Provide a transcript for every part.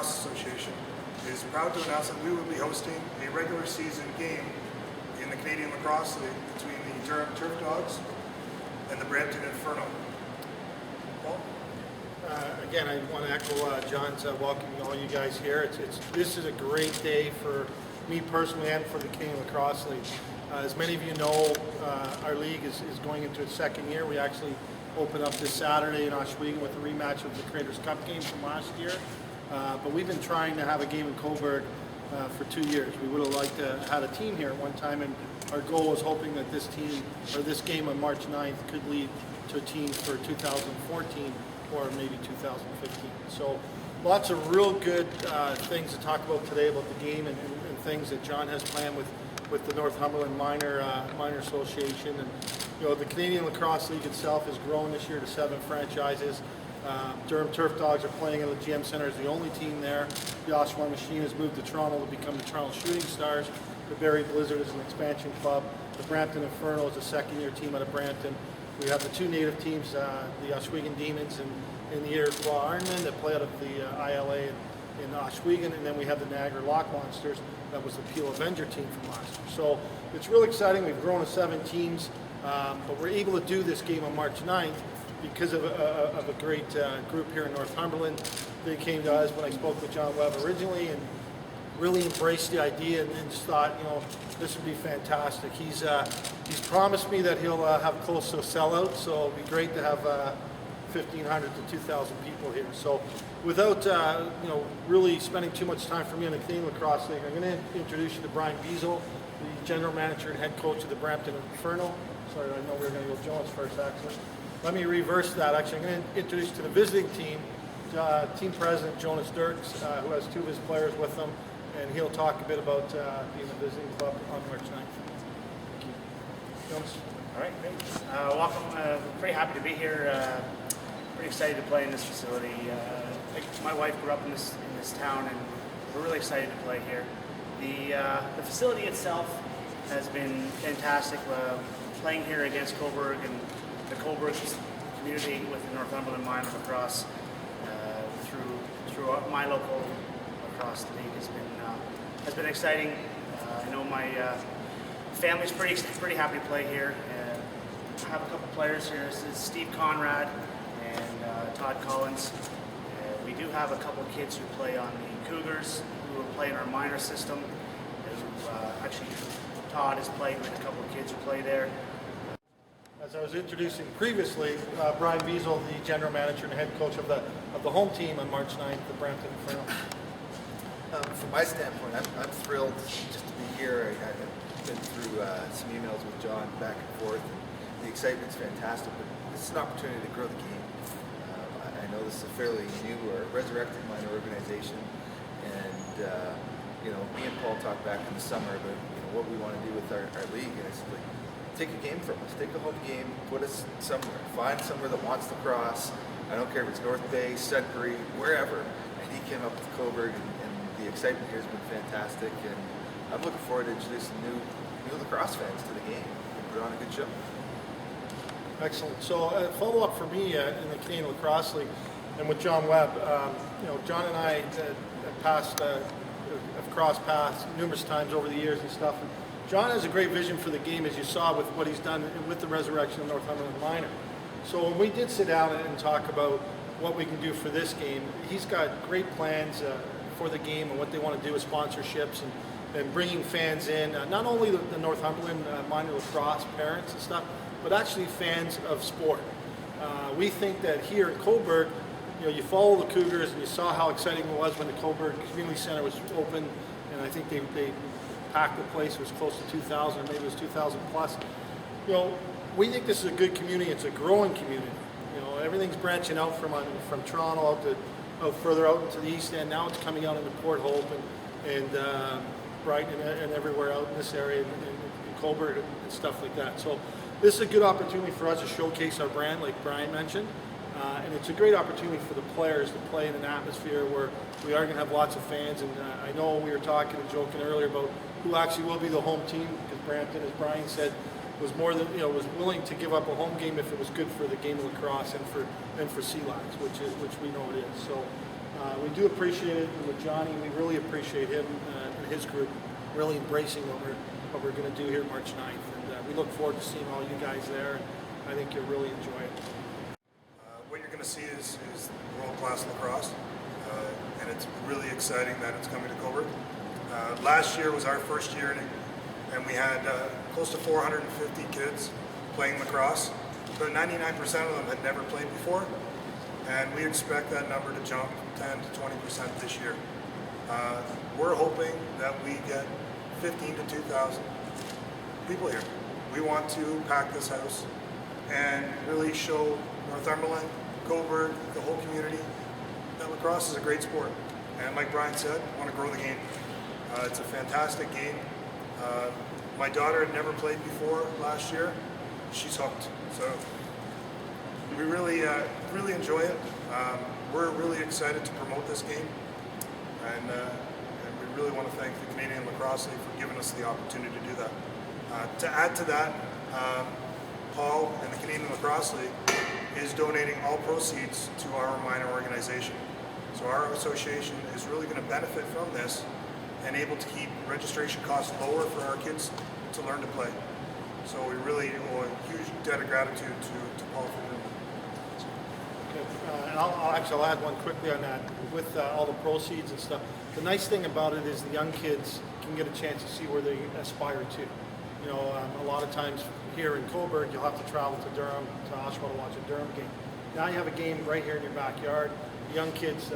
Lacrosse Association is proud to announce that we will be hosting a regular season game in the Canadian Lacrosse League between the Durham Turf Dogs and the Brampton Inferno. Paul? Again, I want to echo John's welcoming all you guys here. This is a great day for me personally and for the Canadian Lacrosse League. As many of you know, our league is going into its second year. We actually open up this Saturday in Oswego with a rematch of the Creators Cup game from last year. But we've been trying to have a game in Cobourg for 2 years. We would have liked to have had a team here at one time, and our goal was hoping that this team, or this game on March 9th, could lead to a team for 2014 or maybe 2015. So lots of real good things to talk about today about the game and things that John has planned with the Northumberland Minor Association. And you know, the Canadian Lacrosse League itself has grown this year to 7 franchises. Durham Turf Dogs are playing at the GM Centre as the only team there. The Oshawa Machine has moved to Toronto to become the Toronto Shooting Stars. The Barrie Blizzard is an expansion club. The Brampton Inferno is a second-year team out of Brampton. We have the 2 native teams, the Oswegan Demons and the Iroquois Ironmen that play out of the ILA in Oswegan, and then we have the Niagara Lock Monsters. That was the Peel Avenger team from last year. So it's really exciting. We've grown to 7 teams, but we're able to do this game on March 9th because of a great group here in Northumberland. They came to us when I spoke with John Webb originally and really embraced the idea and just thought, you know, this would be fantastic. He's promised me that he'll have close to a sellout, so it'll be great to have 1,500 to 2,000 people here. So without you know, really spending too much time for me on the Canadian Lacrosse League, I'm going to introduce you to Brian Beazle, the general manager and head coach of the Brampton Inferno. Sorry, I know we were going to go Jones first, actually. Let me reverse that. Actually, I'm going to introduce you to the visiting team, team president Jonas Dirks, who has 2 of his players with him, and he'll talk a bit about being a visiting club on March 9th. Thank you. Jonas? All right, great. Welcome. Pretty happy to be here. Pretty excited to play in this facility. My wife grew up in this town, and we're really excited to play here. The facility itself has been fantastic. Playing here against Cobourg and the Cobourg community with the Northumberland Minor Lacrosse through my local lacrosse league has been exciting. I know my family's pretty happy to play here. I have a couple players here. This is Steve Conrad and Todd Collins. We do have a couple kids who play on the Cougars who will play in our minor system. Actually, Todd has played with a couple of kids who play there. As I was introducing previously, Brian Beazle, the general manager and head coach of the home team on March 9th, the Brampton Inferno. From my standpoint, I'm thrilled just to be here. I've been through some emails with John back and forth, and the excitement's fantastic, but this is an opportunity to grow the game. I know this is a fairly new or resurrected minor organization, and you know, me and Paul talked back in the summer about what we want to do with our league, and it's like, take a game from us, take a home game, put us somewhere, find somewhere that wants lacrosse. I don't care if it's North Bay, Sudbury, wherever. And he came up with Cobourg, and the excitement here has been fantastic, and I'm looking forward to introducing new lacrosse fans to the game and put on a good show. Excellent. So a follow-up for me in the Canadian Lacrosse League and with John Webb. You know, John and I have crossed paths numerous times over the years and stuff. And John has a great vision for the game, as you saw with what he's done with the resurrection of Northumberland Minor. So when we did sit down and talk about what we can do for this game, he's got great plans for the game and what they want to do with sponsorships and bringing fans in, not only the Northumberland minor lacrosse parents and stuff, but actually fans of sport. We think that here in Cobourg, you know, you follow the Cougars and you saw how exciting it was when the Cobourg Community Centre was open, and I think they packed the place. It was close to 2,000, or maybe it was 2,000 plus. You know, we think this is a good community. It's a growing community. You know, everything's branching out from Toronto out further out into the East End. Now it's coming out into Port Hope and Brighton and everywhere out in this area in Cobourg and stuff like that. So this is a good opportunity for us to showcase our brand, like Brian mentioned. And it's a great opportunity for the players to play in an atmosphere where we are going to have lots of fans. And I know we were talking and joking earlier about who actually will be the home team, because Brampton, as Brian said, was more than, was willing to give up a home game if it was good for the game of lacrosse and for CLAX, which we know it is. So We do appreciate it, and with Johnny, we really appreciate him and his group really embracing what we're going to do here March 9th. And we look forward to seeing all you guys there. I think you'll really enjoy it. What you're going to see is world-class lacrosse, and it's really exciting that it's coming to Cobourg. Last year was our first year, and we had close to 450 kids playing lacrosse. But 99% of them had never played before, and we expect that number to jump 10 to 20% this year. We're hoping that we get 15 to 2,000 people here. We want to pack this house and really show Northumberland, Cobourg, the whole community that lacrosse is a great sport. And like Brian said, I want to grow the game. It's a fantastic game. My daughter had never played before last year. She's hooked. So we really enjoy it. We're really excited to promote this game. And we really want to thank the Canadian Lacrosse League for giving us the opportunity to do that. To add to that, Paul and the Canadian Lacrosse League is donating all proceeds to our minor organization. So our association is really going to benefit from this and able to keep registration costs lower for our kids to learn to play. So we really owe a huge debt of gratitude to Paul for doing that. And I'll add one quickly on that. With all the proceeds and stuff, the nice thing about it is the young kids can get a chance to see where they aspire to. You know, a lot of times here in Cobourg, you'll have to travel to Durham, to Oshawa to watch a Durham game. Now you have a game right here in your backyard. The young kids,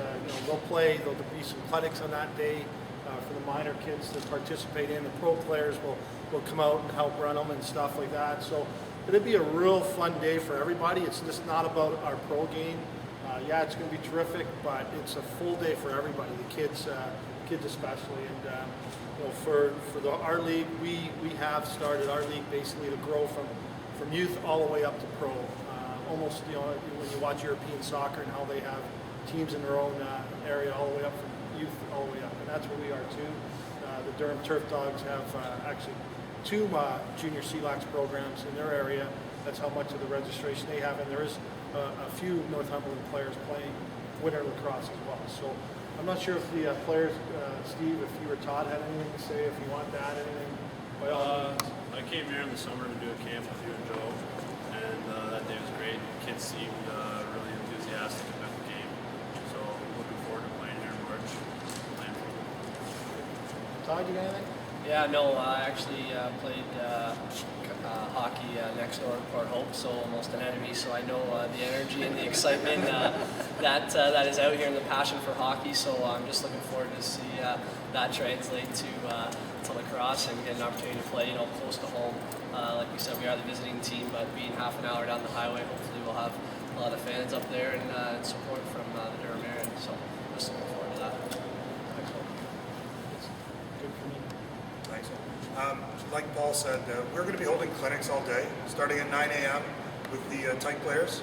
they'll play. There'll be some clinics on that day for the minor kids to participate in. The pro players will come out and help run them and stuff like that. So it'll be a real fun day for everybody. It's just not about our pro game. Yeah, it's going to be terrific, but it's a full day for everybody. The kids especially. And for our league, we have started our league basically to grow from youth all the way up to pro. Almost, when you watch European soccer and how they have teams in their own area all the way up from youth all the way up, and that's where we are too. The Durham Turf Dogs have actually 2 junior CLAX programs in their area. That's how much of the registration they have, and there is a few Northumberland players playing winter lacrosse as well. So I'm not sure if the players, Steve, if you or Todd had anything to say, if you want to add anything. By all means. I came here in the summer to do a camp with you and Joe, and that day was great. Kids seemed really enthusiastic about the game, so looking forward to playing here in March. Todd, you got anything? Yeah, no, I actually played hockey next door at Port Hope, so almost an enemy. So I know the energy and the excitement that is out here, and the passion for hockey. So I'm just looking forward to see that translate to lacrosse and get an opportunity to play, close to home. Like we said, we are the visiting team, but being half an hour down the highway, hopefully we'll have a lot of fans up there and support from the Durham area. So just looking forward to that. Thanks, Paul. Good for me. Thanks. Like Paul said, we're going to be holding clinics all day, starting at 9 a.m. with the type players.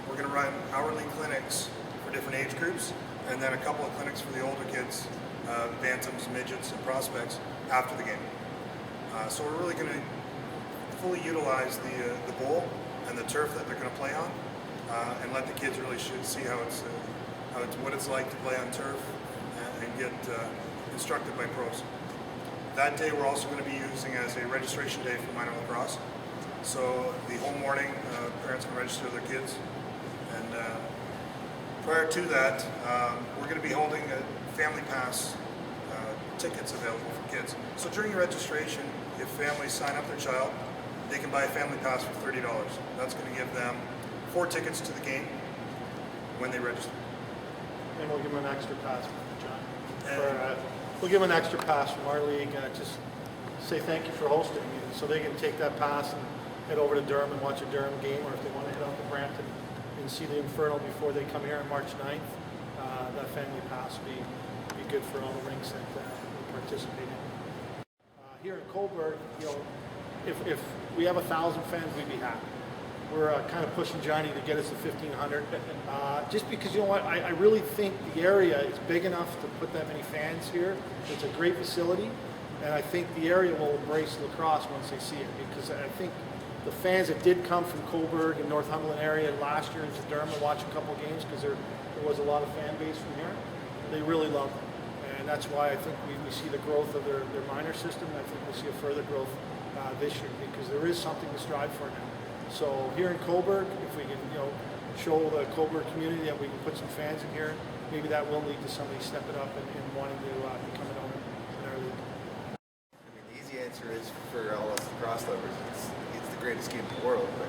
We're going to run hourly clinics for different age groups, and then a couple of clinics for the older kids, bantams, midgets, and prospects after the game. So we're really going to fully utilize the bowl and the turf that they're going to play on, and let the kids really see what it's like to play on turf and get instructed by pros. That day we're also going to be using as a registration day for minor lacrosse. So the whole morning, parents can register their kids. And prior to that, we're going to be holding a family pass tickets available for kids. So during your registration, if families sign up their child, they can buy a family pass for $30. That's going to give them 4 tickets to the game when they register. And we'll give them an extra pass, John. We'll give them an extra pass from our league. Just say thank you for hosting, so they can take that pass and head over to Durham and watch a Durham game, or if they want to head out to Brampton and see the Inferno before they come here on March 9th, that family pass will be good for all the rinks that we participate in. Here in Cobourg, if we have 1,000 fans, we'd be happy. We're kind of pushing Johnny to get us to 1,500, just because, I really think the area is big enough to put that many fans here. It's a great facility, and I think the area will embrace lacrosse once they see it, because I think the fans that did come from Cobourg and Northumberland area last year into Durham to watch a couple games, because there was a lot of fan base from here. they really love them. And that's why I think we see the growth of their minor system. And I think we'll see a further growth this year because there is something to strive for now. So here in Cobourg, if we can, show the Cobourg community that we can put some fans in here, maybe that will lead to somebody stepping up and wanting to become an owner in our league. I mean, the easy answer is for all us lacrosse lovers, it's the greatest game in the world. But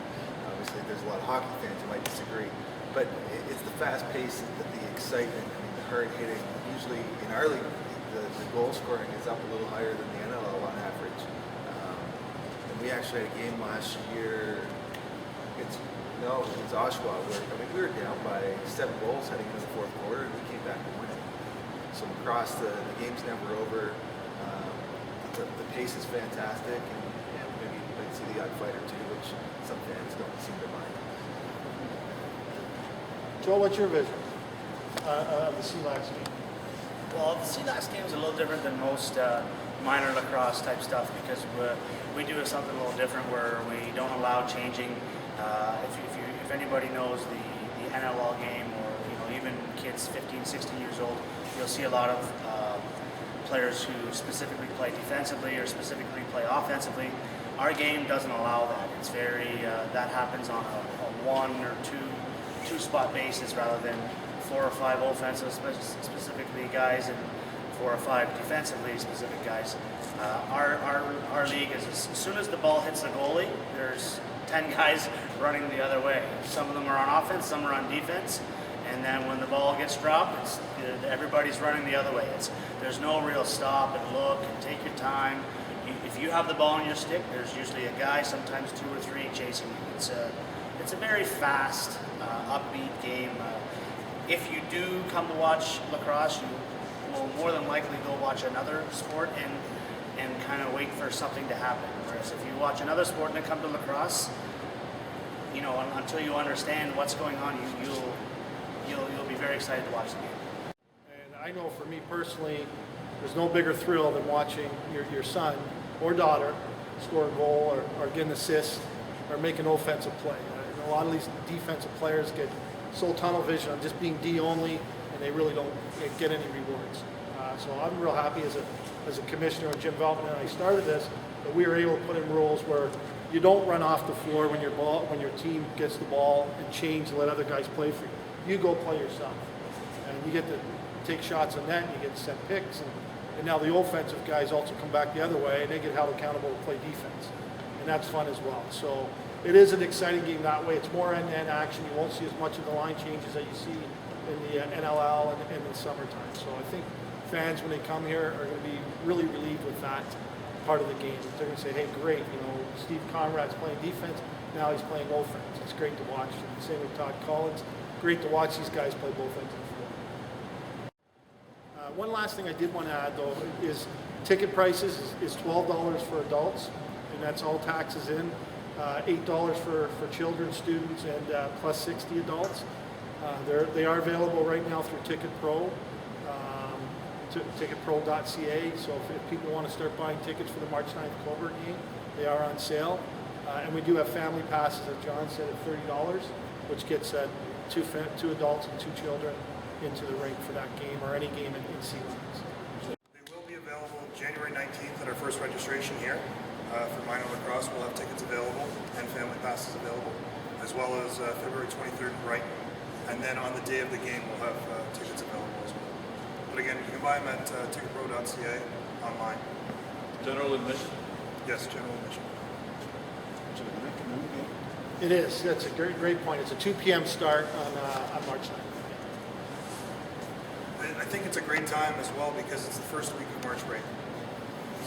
obviously, there's a lot of hockey fans who might disagree. But it's the fast pace, the excitement, I mean, the hard hitting. Usually in our league, the goal scoring is up a little higher than the NLL on average. And we actually had a game last year. It's Oshawa, where we were down by 7 goals heading into the fourth quarter, and we came back and won it. So lacrosse, the game's never over. The pace is fantastic, and maybe you might see the odd fighter too, which some fans don't seem to mind. Joel, what's your vision of the CLAX game? Well, the CLAX game is a little different than most minor lacrosse type stuff because we do something a little different where we don't allow changing. If anybody knows the NLL game or even kids 15, 16 years old, you'll see a lot of players who specifically play defensively or specifically play offensively. Our game doesn't allow that. It's very that happens on a 1 or 2 spot basis rather than 4 or 5 offensive specifically guys and 4 or 5 defensively specific guys. Our league is as soon as the ball hits the goalie, there's 10 guys running the other way. Some of them are on offense, some are on defense, and then when the ball gets dropped, everybody's running the other way. There's no real stop and look and take your time. If you have the ball on your stick, there's usually a guy, sometimes 2 or 3 chasing you. It's a very fast, upbeat game. If you do come to watch lacrosse, you will more than likely go watch another sport and kind of wait for something to happen. Whereas if you watch another sport and then come to lacrosse, until you understand what's going on, you'll be very excited to watch the game. And I know for me personally, there's no bigger thrill than watching your son or daughter score a goal or get an assist or make an offensive play. A lot of these defensive players get so tunnel vision on just being D only, and they really don't get any rewards. So I'm real happy as a commissioner, and Jim Veltman and I started this, that we were able to put in rules where you don't run off the floor when your team gets the ball and change and let other guys play for you. You go play yourself, and you get to take shots on net, and you get to set picks, and now the offensive guys also come back the other way, and they get held accountable to play defense, and that's fun as well. So it is an exciting game that way. It's more end-to-end action. You won't see as much of the line changes that you see in the NLL and in the summertime. So I think fans, when they come here, are going to be really relieved with that part of the game. They're going to say, hey, great, Steve Conrad's playing defense, now he's playing offense. It's great to watch. And same with Todd Collins. Great to watch these guys play both ends of the floor. One last thing I did want to add, though, is ticket prices is $12 for adults, and that's all taxes in. $8 for children, students, and plus 60 adults. They are available right now through Ticket Pro, ticketpro.ca. So if people want to start buying tickets for the March 9th Cobourg game, they are on sale. And we do have family passes, as John said, at $30, which gets 2 adults and 2 children into the rink for that game or any game in CLAX. They will be available January 19th at our first registration here. For minor lacrosse, we'll have tickets available and family passes available, as well as February 23rd in Brighton. And then on the day of the game, we'll have tickets available as well. But again, you can buy them at ticketpro.ca online. General admission? Yes, general admission. It is. That's a great point. It's a 2 p.m. start on March 9th. I think it's a great time as well because it's the first week of March break.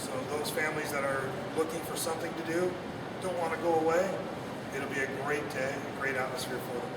So those families that are looking for something to do, don't want to go away, it'll be a great day, a great atmosphere for them.